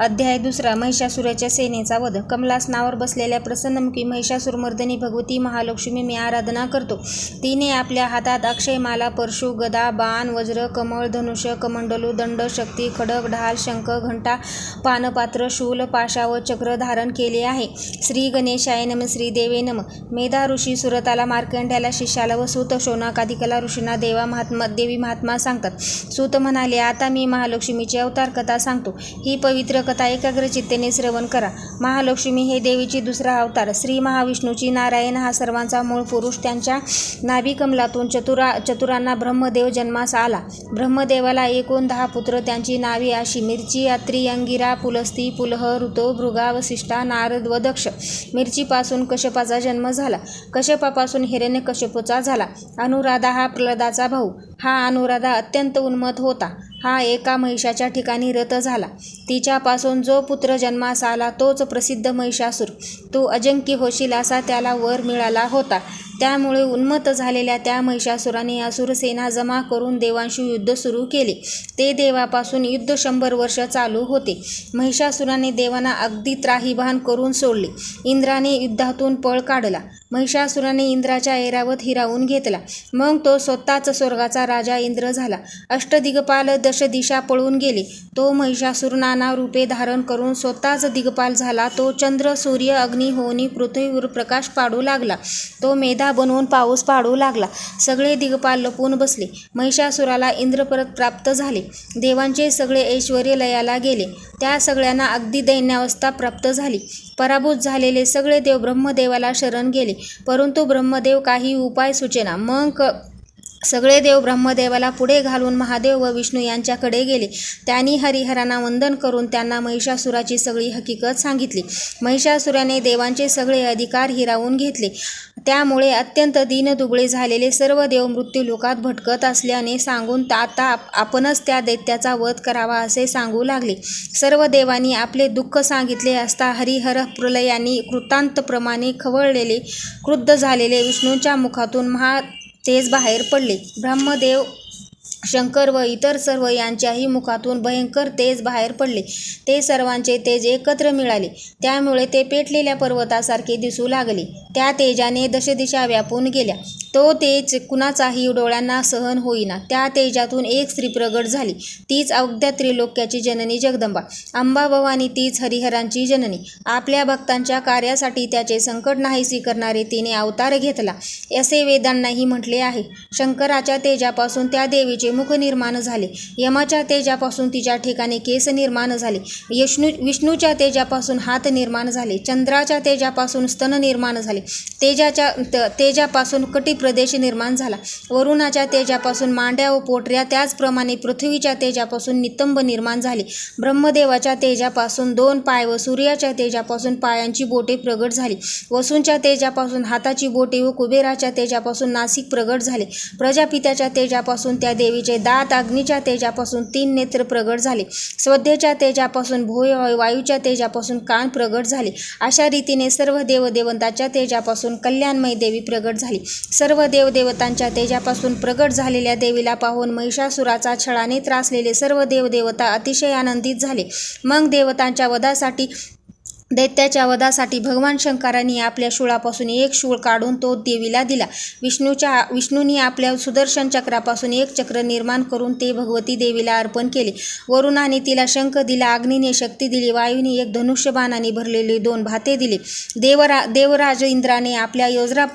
अध्याय 2. महिषासुराच्या सेनेचा वध. कमलासनावर बसलेल्या प्रसन्नमुखी महिषासुरमर्दिनी भगवती महालक्ष्मी मी आराधना करतो. तिने आपल्या हातात अक्षयमाला, परशु, गदा, बाण, वज्र, कमळ, धनुष्य, कमंडलू, दंड, शक्ती, खडक, ढाल, शंख, घंटा, पानपात्र, शूल, पाशा व चक्र धारण केले आहे. श्री गणेशाय नम. श्री देवे नम. मेधा ऋषी सुरताला, मार्कंड्याला, शिष्याला व सूत शौनकादिकला ऋषींना देवी महात्मा सांगतात. सूत म्हणाले, आता मी महालक्ष्मीची अवतार कथा सांगतो. ही पवित्र कथा एकाग्रचित्तेने श्रवण करा. महालक्ष्मी हे देवीची दुसरा अवतार. श्री महाविष्णूची. नारायण हा सर्वांचा मूळ पुरुष. त्यांच्या नाभिकमलातून चतुरांना ब्रह्मदेव जन्मास आला. ब्रह्मदेवाला एकूण 10 पुत्र. त्यांची नावे अशी: मिरची, अत्री, अंगिरा, पुलस्ती, पुलह, ऋतो, भृगा, वसिष्ठा, नारद व दक्ष. मिरचीपासून कश्यपाचा जन्म झाला. कश्यपापासून हिरण्यकश्यपूचा झाला. अनुराधा हा प्रल्हादाचा भाऊ. हा अनुराधा अत्यंत उन्मत्त होता. हा एका महिषाच्या ठिकाणी रत झाला. तिच्यापासून जो पुत्र जन्मास आला तोच प्रसिद्ध महिषासूर. तू अजिंक्य होशील असा त्याला वर मिळाला होता. त्यामुळे उन्मत्त झालेल्या त्या महिषासुराने असुर सेना जमा करून देवांशी युद्ध सुरू केले. ते देवापासून युद्ध 100 वर्ष चालू होते. महिषासुराने देवांना अगदी त्राहीमाम करून सोडले. इंद्राने युद्धातून पळ काढला. महिषासुराने इंद्राच्या ऐरावत हिरावून घेतला. मग तो स्वतःच स्वर्गाचा राजा इंद्र झाला. अष्टदिग्पाल 10 दिशा पळून गेले. तो महिषासूर नाना रूपे धारण करून स्वतःच दिग्पाल झाला. तो चंद्र, सूर्य, अग्नी, होनी, पृथ्वीवर प्रकाश पाडू लागला. तो मेधा बनवून पाऊस पाडू लागला. सगळे दिग्पाल लपून बसले. महिषासुराला इंद्र परत प्राप्त झाले. देवांचे सगळे ऐश्वर्य लयाला गेले. त्या सगळ्यांना अगदी दैन्यावस्था प्राप्त झाली. पराभूत झालेले सगळे देव ब्रह्मदेवाला शरण गेले. परंतु ब्रह्मदेव काही उपाय सुचेना. मग सगळे देव ब्रह्मदेवाला पुढे घालून महादेव व विष्णू यांच्याकडे गेले. त्यांनी हरिहरांना वंदन करून त्यांना महिषासुराची सगळी हकीकत सांगितली. महिषासुराने देवांचे सगळे अधिकार हिरावून घेतले. त्यामुळे अत्यंत दीनदुबळे झालेले सर्व देव मृत्यूलोकात भटकत असल्याने सांगून आता आपणच त्या दैत्याचा वध करावा असे सांगू लागले. सर्व देवांनी आपले दुःख सांगितले असता हरिहर प्रलयाने कृतांतप्रमाणे खवळलेले, क्रुद्ध झालेले विष्णूंच्या मुखातून तेज बाहेर पडले. ब्रह्मदेव, शंकर व इतर सर्व यांच्याही मुखातून भयंकर तेज बाहेर पडले. ते सर्वांचे तेज एकत्र मिळाले. त्यामुळे ते पेटलेल्या पर्वतासारखे दिसू लागले. त्या तेजाने 10 दिशा व्यापून गेल्या. तो तेज कुणाचाही डोळ्यांना सहन होईना. त्या तेजातून एक स्त्री प्रगट झाली. तीच अवघ्या त्रिलोक्याची जननी जगदंबा. अंबा भवानी तीच हरिहरांची जननी. आपल्या भक्तांच्या कार्यासाठी त्याचे संकट नाहीसे करणारे तिने अवतार घेतला असे वेदांनाही म्हटले आहे. शंकराच्या तेजापासून त्या देवीचे मुख निर्माण झाले. यमाच्या तेजापासून तिच्या ठिकाणी केस निर्माण झाले. विष्णूच्या तेजापासून हात निर्माण झाले. चंद्राच्या तेजापासून स्तन निर्माण झाले. तेजापासून कटी प्रदेश निर्माण झाला. वरुणाच्या तेजापासून मांड्या व पोटऱ्या, त्याचप्रमाणे पृथ्वीच्या तेजापासून नितंब निर्माण झाले. ब्रह्मदेवाच्या तेजापासून 2 पाय व सूर्याच्या तेजापासून पायांची बोटे प्रगट झाली. वसूंच्या तेजापासून हाताची बोटे व कुबेराच्या तेजापासून नासिक प्रगट झाले. प्रजापित्याच्या तेजापासून त्या देवीचे दात, अग्नीच्या तेजापासून 3 नेत्र प्रगट झाले. स्वध्येच्या तेजापासून भोय, वायूच्या तेजापासून कान प्रगट झाले. अशा रीतीने सर्व देवदेवतांच्या तेजापासून कल्याणमयी देवी प्रगट झाली. सर्व देवदेवतांच्या तेजापासून प्रगट झालेल्या देवीला पाहून महिषासुराचा छळाने त्रासलेले सर्व देवदेवता अतिशय आनंदित झाले. मग दैत्याच्या वधासाठी भगवान शंकरांनी आपल्या शूळापासून एक शूळ काढून तो देवीला दिला. विष्णूंनी आपल्या सुदर्शन चक्रापासून एक चक्र निर्माण करून ते भगवती देवीला अर्पण केले. वरुणाने तिला शंख दिला. अग्नीने शक्ती दिली. वायूने एक धनुष्यबाणाने भरलेले 2 भाते दिले. देवराज इंद्राने आपल्या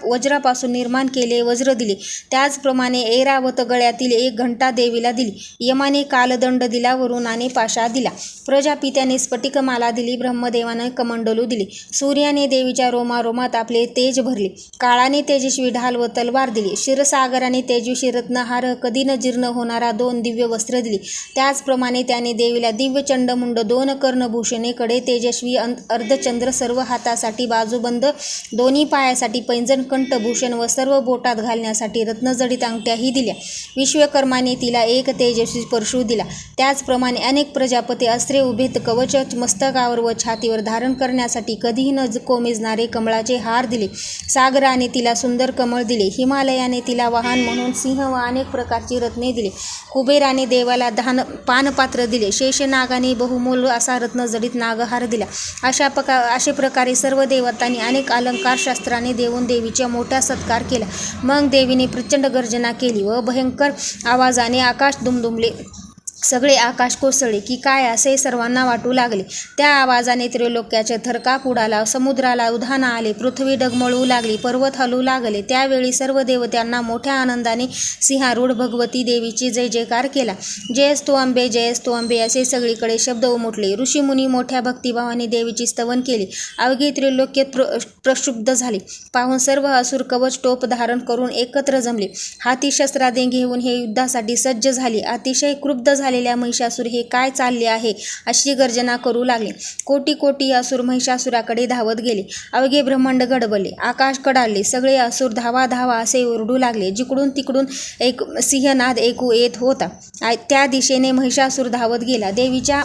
वज्रापासून निर्माण केले वज्र दिले. त्याचप्रमाणे ऐरावत गळ्यातील एक घंटा देवीला दिली. यमाने कालदंड दिला. वरुणाने पाशा दिला. प्रजापित्याने स्फटिकमाला दिली. ब्रह्मदेवाने कमंडलू दिली. सूर्याने देवीच्या रोमारोमात आपले तेज भरले. काळाने तेजस्वी ढाल व तलवार दिली. क्षीरसागराने तेजस्वी रत्नहार, कधी न जीर्ण होणारा 2 दिव्य वस्त्र दिली. त्याचप्रमाणे त्याने देवीला दिव्य चंडमुंड, 2 कर्णभूषणे, कडे तेजस्वी अर्धचंद्र, सर्व हातासाठी बाजूबंद, दोन्ही पायासाठी पैंजण, कंठभूषण व सर्व बोटात घालण्यासाठी रत्नजडित अंगठ्याही दिल्या. विश्वकर्माने तिला एक तेजस्वी परशु दिला. त्याचप्रमाणे अनेक प्रजापती अस्त्रे, उभे कवच मस्तकावर व छातीवर धारण करण्यासाठी कधीही न कोमेजणारे कमळाचे हार दिले. सागराने तिला सुंदर कमळ दिले. हिमालयाने तिला वाहन म्हणून सिंह व अनेक प्रकारची रत्ने दिली. कुबेराने देवाला पानपात्र दिले. शेषनागाने बहुमोल असा रत्नजडित नागहार दिला. अशा प्रकारे सर्व देवतांनी अनेक अलंकार शस्त्राने देऊन देवीचा मोठा सत्कार केला. मग देवीने प्रचंड गर्जना केली व भयंकर आवाजाने आकाश दुमदुमले. सगळे आकाश कोसळले की काय असे सर्वांना वाटू लागले. त्या आवाजाने त्रैलोक्याचे थरकाप उडाला. समुद्राला उधाण आले. पृथ्वी डगमळू लागली. पर्वत हलू लागले. त्यावेळी सर्व देवतांना मोठ्या आनंदाने सिंहारूढ भगवती देवीची जय जयकार केला. जयस्तु अंबे जयस्तु अंबे असे सगळीकडे शब्द उमटले. ऋषीमुनी मोठ्या भक्तिभावाने देवीची स्तवन केली. अवघे त्रैलोक्य प्रक्षुब्ध झाले. पाहून सर्व असुर कवच टोप धारण करून एकत्र जमले. हाती शस्त्रादे घेऊन हे युद्धासाठी सज्ज झाले. अतिशय क्रुद्ध झालेल्या महिषासूर हे काय चालले आहे अशी गर्जना करू लागले. कोटी कोटी असुर महिषासुराकडे धावत गेले. अवघे ब्रह्मांड गडबडले. आकाश कडाडले. सगळे असुर धावा धावा असे ओरडू लागले. जिकडून तिकडून एक सिंहनाद ऐकू येत होता. त्या दिशेने महिषासूर धावत गेला. देवीच्या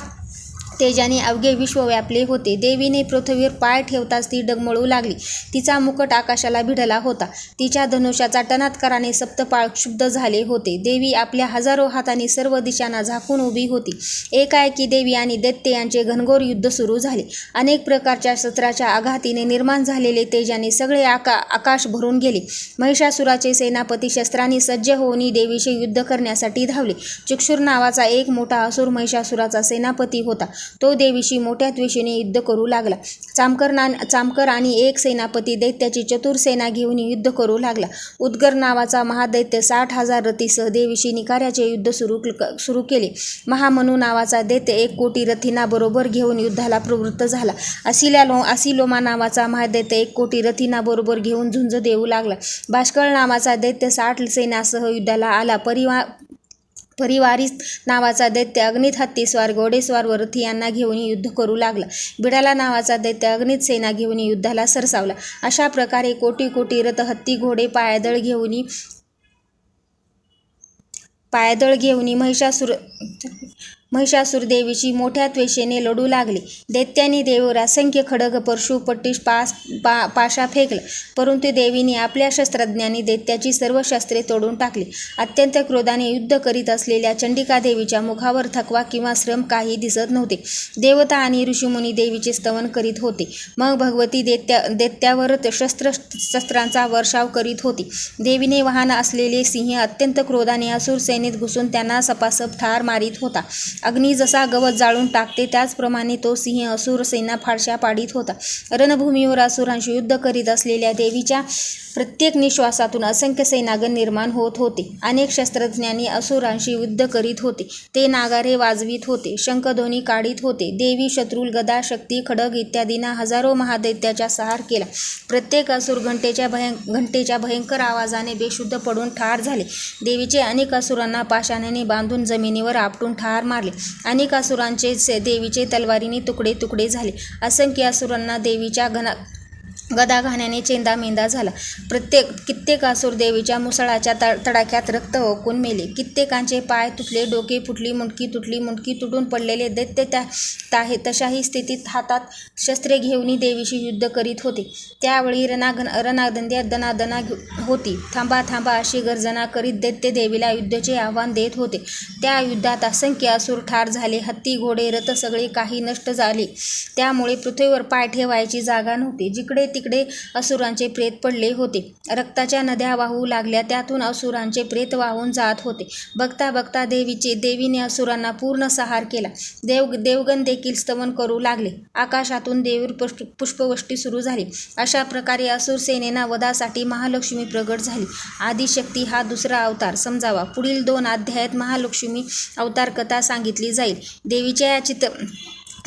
तेजाने अवघे विश्व व्यापले होते. देवीने पृथ्वीवर पाय ठेवताच ती डगमळू लागली. तिचा मुकुट आकाशाला भिडला होता. तिच्या धनुष्याचा टनात्काराने सप्तपाळ क्षुब्ध झाले होते. देवी आपल्या हजारो हातांनी सर्व दिशांना झाकून उभी होती. एकाएकी देवी आणि दैत्य यांचे घनघोर युद्ध सुरू झाले. अनेक प्रकारच्या शस्त्राच्या आघातीने निर्माण झालेले तेजाने सगळे आकाश भरून गेले. महिषासुराचे सेनापती शस्त्रांनी सज्ज होऊन देवीशी युद्ध करण्यासाठी धावले. चक्षुर नावाचा एक मोठा असुर महिषासुराचा सेनापती होता. तो देवीशी मोठ्या द्वेषाने युद्ध करू लागला. चामकर आणि एक सेनापती दैत्याची चतुर सेना घेऊन युद्ध करू लागला. उद्गर नावाचा महादैत्य 60,000 रथीसह देवीशी निकाऱ्याचे युद्ध सुरू केले. महामनु नावाचा दैत्य 1 कोटी रथींना बरोबर घेऊन युद्धाला प्रवृत्त झाला. असिलोमा नावाचा महादैत्य 1 कोटी रथींना बरोबर घेऊन झुंज देऊ लागला. भाष्कळ नावाचा दैत्य 60 सैन्यासह युद्धाला आला. परिवारिस नावाचा दैत्य अग्नित हत्तीस्वार घोडेस्वार व रथी यांना घेऊन युद्ध करू लागला. बिडाला नावाचा दैत्य अग्नित सेना घेऊन युद्धाला सरसावला. अशा प्रकारे कोटी कोटी रथ हत्ती घोडे पायदळ घेऊन महिषासूर देवीशी मोठ्या त्वेषेने लढू लागले. दैत्याने देवीवर असंख्य खडग परशु पट्टीश पाशा फेकला. परंतु देवीने आपल्या शस्त्रज्ञांनी दैत्याची सर्व शस्त्रे तोडून टाकली. अत्यंत क्रोधाने युद्ध करीत असलेल्या चंडिका देवीच्या मुखावर थकवा किंवा श्रम काही दिसत नव्हते. देवता आणि ऋषीमुनी देवीचे स्तवन करीत होते. मग भगवती दैत्यावर शस्त्रांचा वर्षाव करीत होती. देवीने वाहन असलेले सिंह अत्यंत क्रोधाने असुर सेनेत घुसून त्यांना सपासप ठार मारित होता. अग्नी जसा गवत जाळून टाकते त्याचप्रमाणे तो सिंह असुर सेना फाडशा पाडीत होता. रणभूमीवर असुरांशी युद्ध करीत असलेल्या देवीच्या प्रत्येक निश्वासातून असंख्य सैनागण निर्माण होत होते. अनेक शस्त्रज्ञांनी असुरांशी युद्ध करीत होते. ते नागारे वाजवीत होते. शंखध्वनी काढीत होते. देवी शत्रुल गदा शक्ती खडग इत्यादींना हजारो महादैत्याचा संहार केला. प्रत्येक असुर घंटेच्या भयंकर आवाजाने बेशुद्ध पडून ठार झाले. देवीचे अनेक असुरांना पाषाणाने बांधून जमिनीवर आपटून ठार मारले. अनेक असुरांचे देवीचे तलवारीने तुकडे तुकडे झाले. असंख्य असुरांना देवीच्या गदाघाण्याने चेंदामेंदा झाला. कित्येक असुर देवीच्या मुसळाच्या तडाख्यात रक्त ओकून मेले. कित्येकांचे पाय तुटले, डोके फुटली, मुंडकी तुटली. मुंडकी तुटून पडलेले दैत्य तशाही स्थितीत हातात शस्त्रे घेऊन देवीशी युद्ध करीत होते. त्यावेळी रणदंद्यात दनादना होती. थांबा थांबा अशी गर्जना करीत दैत्य देवीला युद्धाचे आव्हान देत होते. त्या युद्धात असंख्य असुर ठार झाले. हत्ती घोडे रथ सगळे काही नष्ट झाले. त्यामुळे पृथ्वीवर पाय ठेवायची जागा नव्हती. जिकडे तिकडे असुरांचे प्रेत पडले होते. रक्ताच्या नद्या वाहू लागल्या. त्यातून असुरांचे प्रेत वाहून जात होते. बघता बघता देवीने असुरांना पूर्ण संहार केला. देवगण देखील स्तवन करू लागले. आकाशातून देवीवर पुष्पवृष्टी सुरू झाली. अशा प्रकारे असुर सेनेना वधासाठी महालक्ष्मी प्रगट झाली. आदिशक्ती हा दुसरा अवतार समजावा. पुढील 2 अध्यायात महालक्ष्मी अवतार कथा सांगितली जाईल. देवीच्या या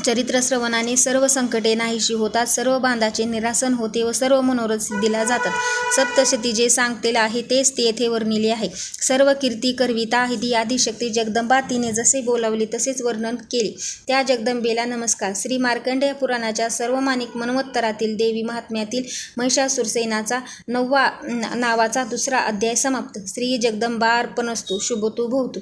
चरित्र श्रवणाने सर्व संकटे नाहीशी होतात. सर्व बांधाचे निरासन होते व सर्व मनोरथ सिद्धीला जातात. सप्तशती जे सांगतेले आहे तेच येथे वर्णिले आहे. सर्व कीर्ती करविता ही आदिशक्ती जगदंबा तिने जसे बोलावले तसेच वर्णन केले. त्या जगदंबेला नमस्कार. श्री मार्कंडेय पुराणाच्या सर्वमानिक मनवत्तरातील देवी महात्म्यातील महिषासूर सेनाचा 9वा नावाचा 2रा अध्याय समाप्त. श्री जगदंबार्पणस्तु. शुभतु भवतु.